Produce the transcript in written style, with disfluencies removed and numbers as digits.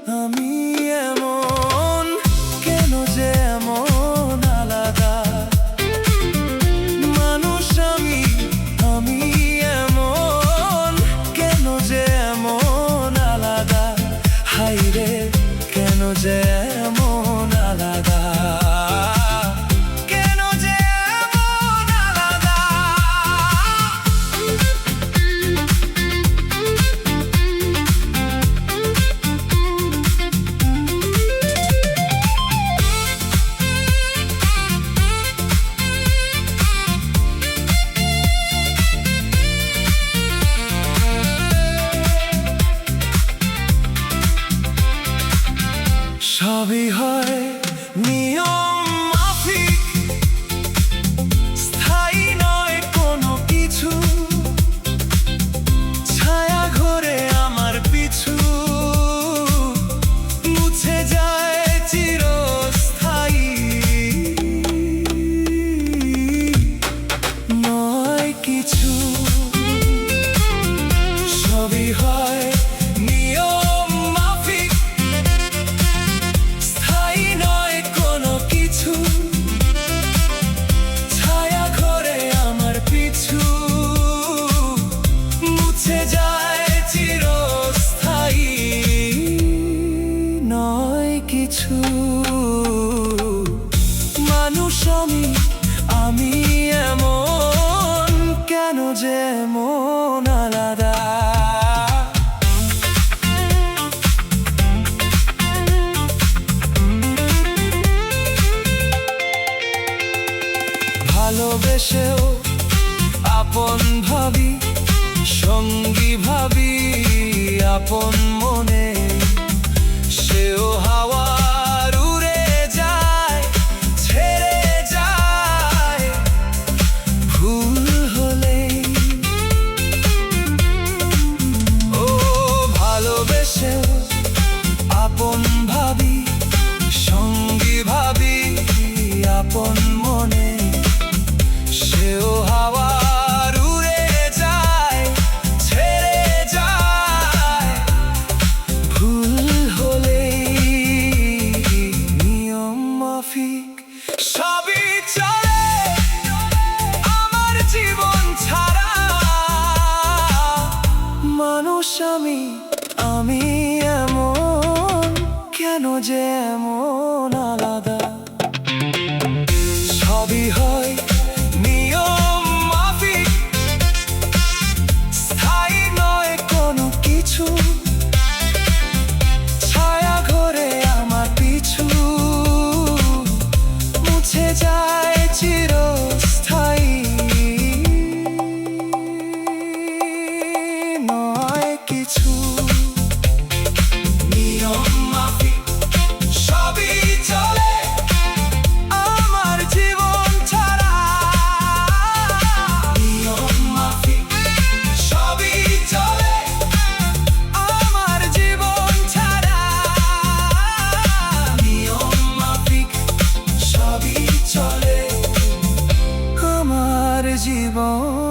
আমি এমন, কেন যে এমন আলাদা মানুষ আমি এমন, কেন যে এমন আলাদা, হায়রে কেন যে এমন আলাদা, কেন যে এমন আলাদা। সবই হয় নিয়ম মাফিক, স্থায়ী নয় কোনো কিছু, ছায়া ঘোরে আমার পিছু, মুছে যায় চিরস্থায়ী, নয় কিছু। সবই হয় নিয়ম মাফিক, স্থায়ী নয় কোনো কিছু, ছায়া ঘোরে আমার পিছু, মুছে যায় চিরস্থায়ী, নয় কিছু। মানুষ আমি এমন, কেন যে এমন আলাদা। ভালোবেসেও আপন ভাবি, সঙ্গী ভাবি আপন মনে, সেও হাওয়ার উড়ে যায়, ছেড়ে যায় ভুল হলেই। ও ভালোবেসেও আপন ভাবি, সঙ্গী ভাবি আপন মনে, সেও হাওয়ার উড়ে যায়, ছেড়ে যায় ভুল হলেই। নিয়ম মাফিক সবই চলে আমার জীবন ছাড়া, মানুষ আমি এমন, কেন যে এমন আলাদা। সবই হয় নিয়ম মাফিক, স্থায়ী নয় কোনো কিছু, ছায়া ঘোরে আমার পিছু, মুছে যায় চিরস্থায়ী, নয় কিছু। নিয়ম মাফিক সবই চলে আমার জীবন ছাড়া, নিয়ম মাফিক সবই চলে আমার জীবন ছাড়া, নিয়ম মাফিক সবই চলে আমার জীবন